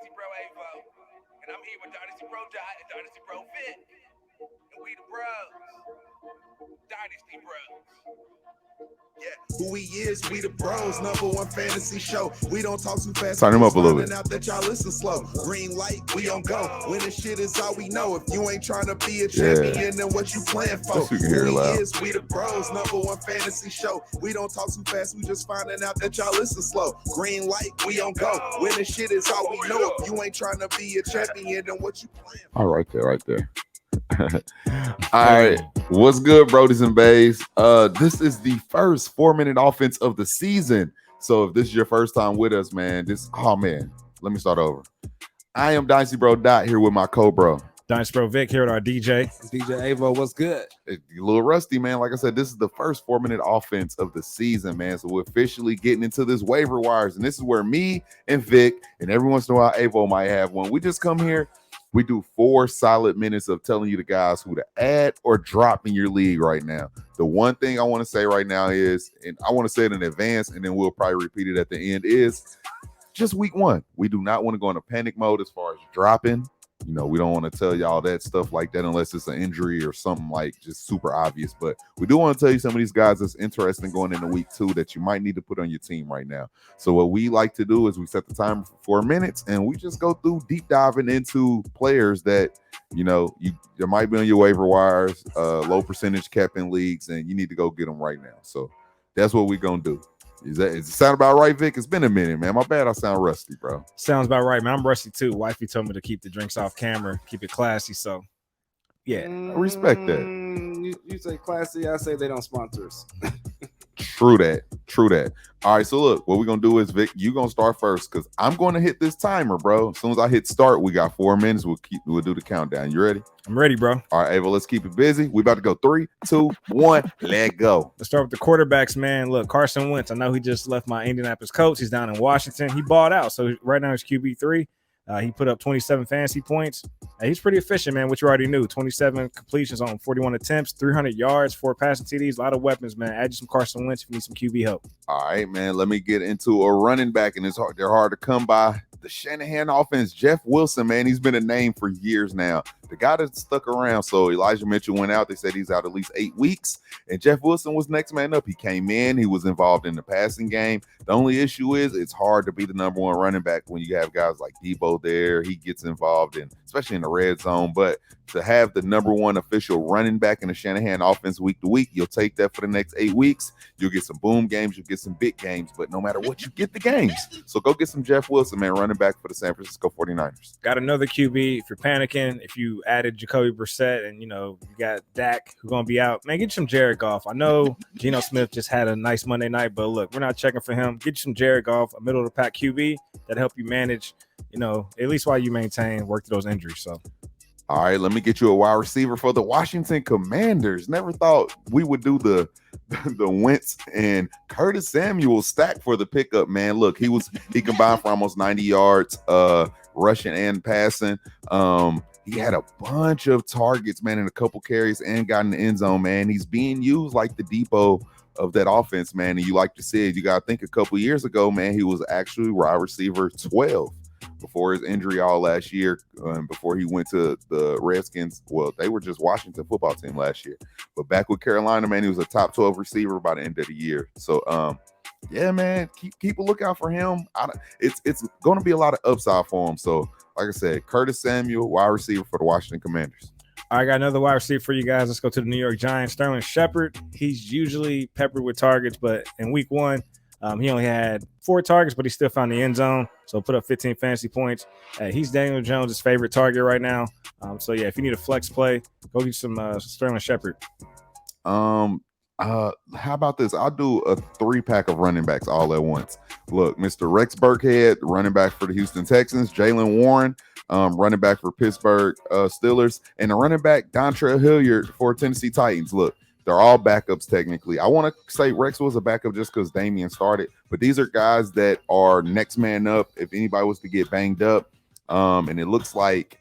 Dynasty Bro Avo, and I'm here with Dynasty Bro Dot and Dynasty Bro Fit, and we the bros, Dynasty Bros. Yeah, who we is, we the bros, #1 fantasy show. We don't talk too fast. Turn him up a little bit. Out that y'all listen slow. Green light, we on go. Winning shit is all we know. If you ain't trying to be a champion, then what you playing for? You can hear it loud. Who we is, we the bros, #1 fantasy show. We don't talk too fast. We just finding out that y'all listen slow. Green light, we on go. Winning shit is all we know. If you ain't trying to be a champion, then what you playing for? All right there. All right, what's good, Brodies and Bays? This is the first 4-minute offense of the season. So if this is your first time with us, man, let me start over. I am Dynasty Bro Dot here with my co-bro. Dynasty Bro Vic here with our DJ. DJ Avo, what's good? A little rusty, man. Like I said, this is the first 4-minute offense of the season, man. So we're officially getting into this waiver wires, and this is where me and Vic, and every once in a while Avo might have one. We just come here. We do 4 solid minutes of telling you the guys who to add or drop in your league right now. The one thing I want to say right now is, and I want to say it in advance, and then we'll probably repeat it at the end, is just week 1. We do not want to go into panic mode as far as dropping. You know, we don't want to tell y'all that stuff like that unless it's an injury or something like just super obvious. But we do want to tell you some of these guys that's interesting going into week 2 that you might need to put on your team right now. So what we like to do is we set the timer for 4 minutes and we just go through deep diving into players that, you know, there might be on your waiver wires, low percentage cap in leagues, and you need to go get them right now. So that's what we're going to do. Is it sound about right, Vic? It's been a minute, man. My bad, I sound rusty, bro. Sounds about right, man. I'm rusty too. Wifey told me to keep the drinks off camera, keep it classy. So, yeah, I respect that. You say classy, I say they don't sponsor us. True that. All right, so look, what we're gonna do is, Vic, you're gonna start first because I'm gonna hit this timer, bro. As soon as I hit start, we got 4 minutes. We'll do the countdown. You ready? I'm ready, bro. All right, Ava, let's keep it busy. We about to go 3, 2, 1, let go. Let's start with the quarterbacks, man. Look, Carson Wentz. I know he just left my Indianapolis coach. He's down in Washington. He balled out, so right now he's QB3. He put up 27 fantasy points. He's pretty efficient, man, which you already knew. 27 completions on 41 attempts, 300 yards, 4 passing TDs, a lot of weapons, man. Add you some Carson Wentz if you need some QB help. All right, man, let me get into a running back, and they're hard to come by. The Shanahan offense, Jeff Wilson, man, he's been a name for years now. The guy that stuck around. So Elijah Mitchell went out. They said he's out at least 8 weeks. And Jeff Wilson was next man up. He came in. He was involved in the passing game. The only issue is it's hard to be the #1 running back when you have guys like Debo there. He gets involved in, especially in the red zone. But to have the #1 official running back in the Shanahan offense week to week, you'll take that for the next 8 weeks. You'll get some boom games. You'll get some big games. But no matter what, you get the games. So go get some Jeff Wilson, man, running back for the San Francisco 49ers. Got another QB. If you're panicking, if you added Jacoby Brissett and, you know, you got Dak who's going to be out, man, get you some Jared Goff. I know Geno Smith just had a nice Monday night, but look, we're not checking for him. Get you some Jared Goff, a middle-of-the-pack QB that help you manage, you know, at least while you work through those injuries. So, all right, let me get you a wide receiver for the Washington Commanders. Never thought we would do the Wentz and Curtis Samuel stack for the pickup, man. Look, he combined for almost 90 yards, rushing and passing. He had a bunch of targets, man, and a couple carries and got in the end zone, man. He's being used like the depot of that offense, man. And you like to see it. You got to think a couple years ago, man, he was actually wide receiver 12 before his injury all last year, before he went to the Redskins. Well, they were just Washington football team last year. But back with Carolina, man, he was a top 12 receiver by the end of the year. So, yeah, man, keep a lookout for him. It's going to be a lot of upside for him. So, like I said, Curtis Samuel, wide receiver for the Washington Commanders. I got another wide receiver for you guys. Let's go to the New York Giants. Sterling Shepard. He's usually peppered with targets, but in week 1, he only had 4 targets, but he still found the end zone. So put up 15 fantasy points. He's Daniel Jones' favorite target right now. So yeah, if you need a flex play, go get some Sterling Shepard. How about this? I'll do a 3-pack of running backs all at once. Look, Mr. Rex Burkhead, running back for the Houston Texans, Jalen Warren, running back for Pittsburgh Steelers, and the running back Dontrell Hilliard for Tennessee Titans. Look, they're all backups technically. I want to say Rex was a backup just because Damian started, but these are guys that are next man up if anybody was to get banged up. And it looks like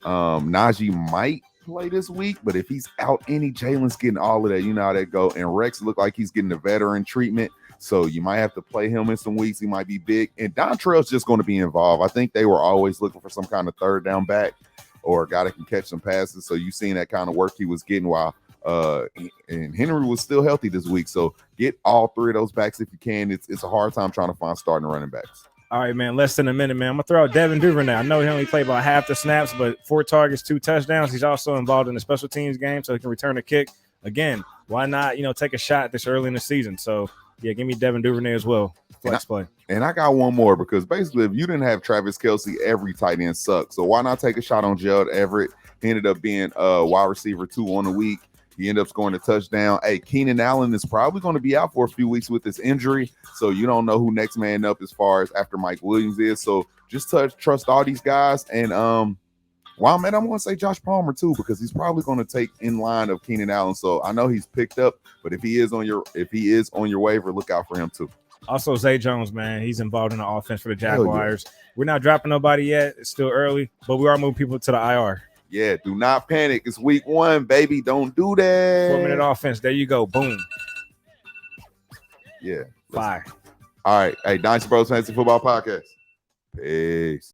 Najee might play this week, but if he's out, Jalen's getting all of that. You know how that go. And Rex looked like he's getting the veteran treatment. So you might have to play him in some weeks. He might be big. And Dontrell's just going to be involved. I think they were always looking for some kind of third down back or a guy that can catch some passes. So you seen that kind of work he was getting while and Henry was still healthy this week. So get all three of those backs if you can. It's a hard time trying to find starting running backs. All right, man. Less than a minute, man. I'm gonna throw out Devin Duvernay. I know he only played about half the snaps, but 4 targets, 2 touchdowns. He's also involved in the special teams game, so he can return a kick. Again, why not, take a shot this early in the season? So yeah, give me Devin Duvernay as well. Flex play. And I got one more because basically if you didn't have Travis Kelce, every tight end sucks. So why not take a shot on Gerald Everett? He ended up being wide receiver 2 on the week. He ended up scoring a touchdown. Hey, Keenan Allen is probably going to be out for a few weeks with this injury. So you don't know who next man up as far as after Mike Williams is. So just trust all these guys. And I'm going to say Josh Palmer too, because he's probably going to take in line of Keenan Allen. So I know he's picked up, but if he is on your waiver, look out for him too. Also, Zay Jones, man, he's involved in the offense for the Jaguars. Yeah. We're not dropping nobody yet. It's still early, but we are moving people to the IR. Yeah, do not panic. It's week 1, baby. Don't do that. 4-minute offense. There you go. Boom. Yeah. Bye. All right. Hey, Dynasty Bros Fantasy Football Podcast. Peace.